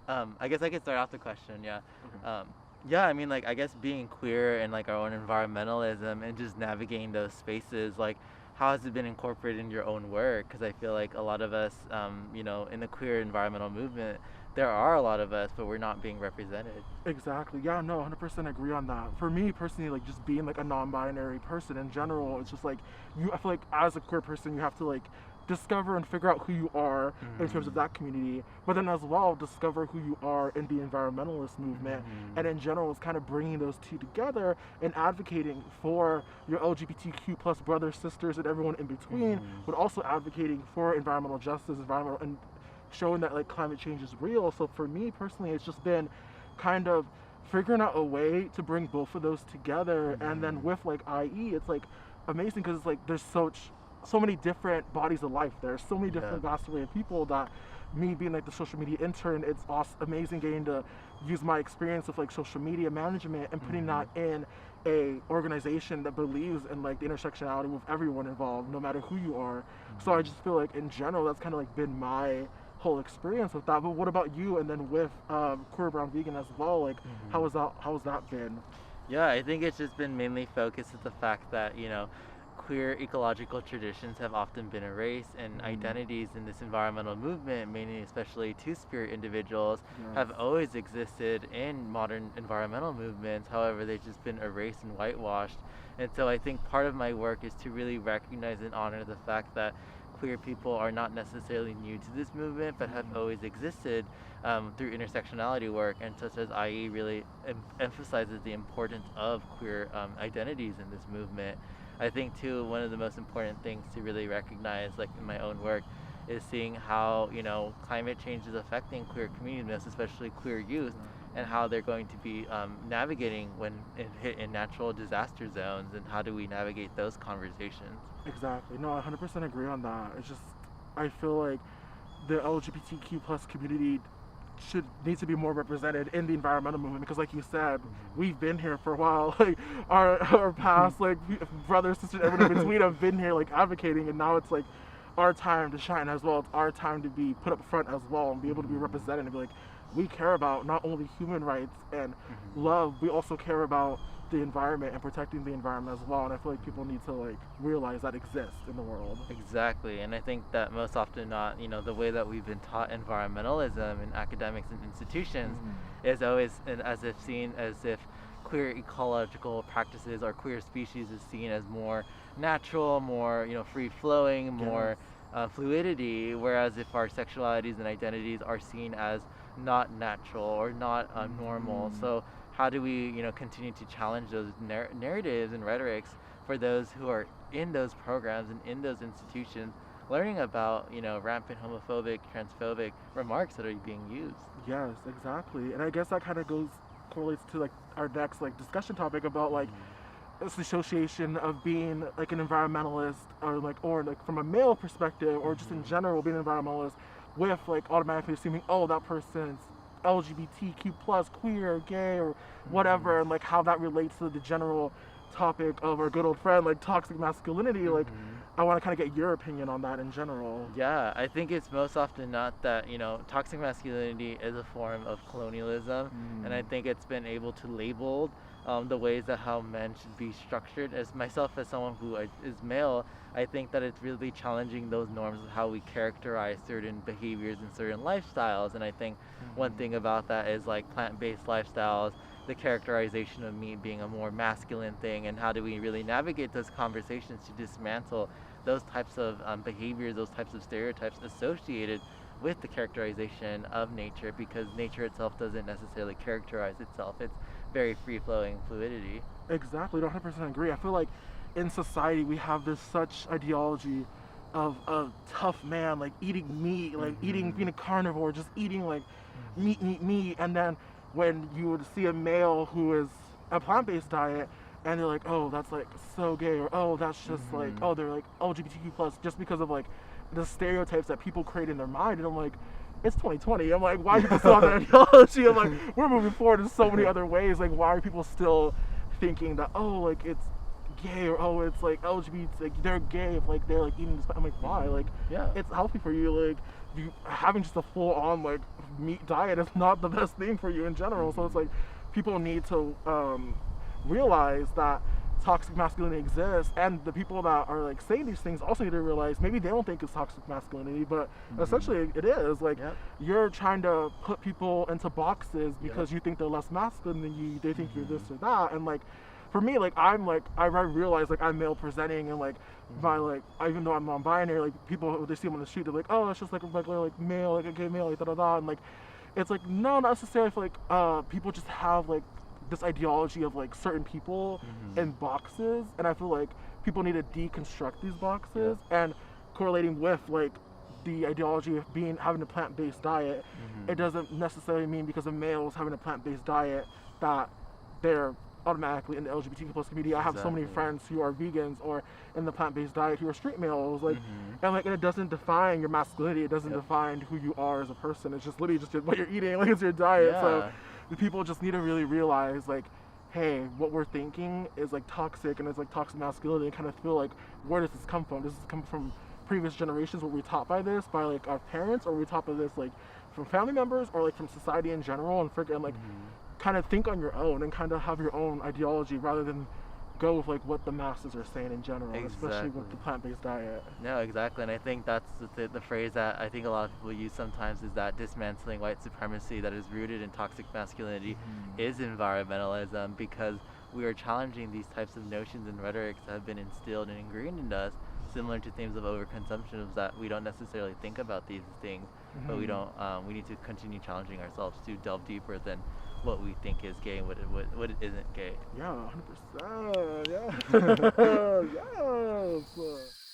I guess I could start off the question. Yeah. Okay. Um, yeah. I mean, like, I guess being queer and like our own environmentalism and just navigating those spaces, like, how has it been incorporated in your own work? Because I feel like a lot of us, in the queer environmental movement, there are a lot of us, but we're not being represented. Exactly. Yeah, no, 100% agree on that. For me personally, like just being like a non-binary person in general, it's just like I feel like as a queer person, you have to like discover and figure out who you are in terms of Mm-hmm. that community, but then as well discover who you are in the environmentalist movement. Mm-hmm. And in general, it's kind of bringing those two together and advocating for your LGBTQ plus brothers, sisters, and everyone in between, Mm-hmm. but also advocating for environmental justice, environmental and showing that like climate change is real. So for me personally, it's just been kind of figuring out a way to bring both of those together. And then Mm-hmm. with like IE, it's like amazing because it's like there's so many different bodies of life. There's so many Yeah. different vast array of people that me being like the social media intern, it's awesome, amazing getting to use my experience of like social media management and putting Mm-hmm. that in a organization that believes in like the intersectionality with everyone involved, no matter who you are. So I Mm-hmm. just feel like in general, that's kind of like been my whole experience with that. But what about you? And then with Queer Brown Vegan as well, like Mm-hmm. how has that been? Yeah, I think it's just been mainly focused at the fact that, queer ecological traditions have often been erased, and Mm, identities in this environmental movement, mainly especially two-spirit individuals, yes. have always existed in modern environmental movements. However, they've just been erased and whitewashed. And so I think part of my work is to really recognize and honor the fact that queer people are not necessarily new to this movement, but have Mm, always existed through intersectionality work, and such as IE really emphasizes the importance of queer identities in this movement. I think too one of the most important things to really recognize, like in my own work, is seeing how climate change is affecting queer communities, especially queer youth, exactly. and how they're going to be navigating when hit in natural disaster zones, and how do we navigate those conversations. Exactly. No, I 100% agree on that. It's just I feel like the LGBTQ plus community should need to be more represented in the environmental movement because like you said we've been here for a while like our past like brothers sisters everyone in between have been here like advocating and now it's like our time to shine as well. It's our time to be put up front as well and be able to be Mhm. represented and be like we care about not only human rights and Mhm. love, we also care about the environment and protecting the environment as well. And I feel like people need to like realize that exists in the world. Exactly, and I think that most often not, the way that we've been taught environmentalism in academics and institutions Mm. is always as if seen as if queer ecological practices or queer species is seen as more natural, more free flowing, Yes. more fluidity, whereas if our sexualities and identities are seen as not natural or not normal. Mm. So how do we continue to challenge those narratives and rhetorics for those who are in those programs and in those institutions, learning about rampant homophobic, transphobic remarks that are being used. Yes, exactly. And I guess that kind of goes correlates to like our next like discussion topic about like Mhm. this association of being like an environmentalist or like from a male perspective or just in Mhm. general being an environmentalist with like automatically assuming oh that person's LGBTQ plus queer gay or Mhm. whatever and like how that relates to the general topic of our good old friend like toxic masculinity like Mhm. I want to kind of get your opinion on that in general. Yeah, I think it's most often not that, toxic masculinity is a form of colonialism, and I Mm, think it's been able to label the ways that how men should be structured. As myself, as someone who is male, I think that it's really challenging those norms of how we characterize certain behaviors and certain lifestyles. And I think one mhm. thing about that is like plant-based lifestyles, the characterization of meat being a more masculine thing, and how do we really navigate those conversations to dismantle those types of behaviors, those types of stereotypes associated with the characterization of nature, because nature itself doesn't necessarily characterize itself. It's very free flowing fluidity. Exactly, 100% agree. I feel like in society we have this such ideology of a tough man, like eating meat, like eating, Mm-hmm. being a carnivore, just eating like meat, Mm-hmm. meat, meat. And then when you would see a male who is a plant based diet, and they're like, oh, that's like so gay, or oh, that's just like, Mm-hmm. oh, they're like LGBTQ plus, just because of like the stereotypes that people create in their mind. And I'm like, it's 2020. I'm like, why are people still on that ideology? I'm like, we're moving forward in so many other ways. Like, why are people still thinking that oh like it's gay or oh it's like LGBT like they're gay if like they're like eating this I'm like why Mm-hmm. like Yeah. it's healthy for you like you having just a full-on like meat diet is not the best thing for you in general. So it's like people need to realize that toxic masculinity exists, and the people that are like saying these things also need to realize maybe they don't think it's toxic masculinity, but essentially it is. Like, you're trying to put people into boxes because you think they're less masculine than you, they think you're this or that. And like, for me, like, I realize like I'm male presenting, and like by like, even though I'm non-binary, like people, they see me on the street, they're like, oh, it's just like a regular like male, like a gay male, like da da da. And like, it's like, no, not necessarily. I feel like people just have like this ideology of like certain people in boxes, and I feel like people need to deconstruct these boxes. And correlating with like the ideology of having a plant-based diet, it doesn't necessarily mean because a male is having a plant-based diet that they're automatically in the LGBTQ plus community. I have so many friends who are vegans or in the plant-based diet who are straight males, like, and like, and it doesn't define your masculinity, it doesn't define who you are as a person. It's just literally just what you're eating, like, it's your diet. So the people just need to really realize, like, hey, what we're thinking is like toxic, and it's like toxic masculinity, and kind of feel like, where does this come from? Does this come from previous generations? Were we taught by this by like our parents, or were we taught by this like from family members, or like from society in general? And forget, like, kind of think on your own and kind of have your own ideology rather than go with like what the masses are saying in general, especially with the plant-based diet. No, exactly, and I think that's the phrase that I think a lot of people use sometimes, is that dismantling white supremacy that is rooted in toxic masculinity is environmentalism, because we are challenging these types of notions and rhetorics that have been instilled and ingrained into us, similar to themes of overconsumption, of that we don't necessarily think about these things, but we don't. We need to continue challenging ourselves to delve deeper than what we think is gay and what it isn't gay. Yeah, 100%. Yeah. Yes.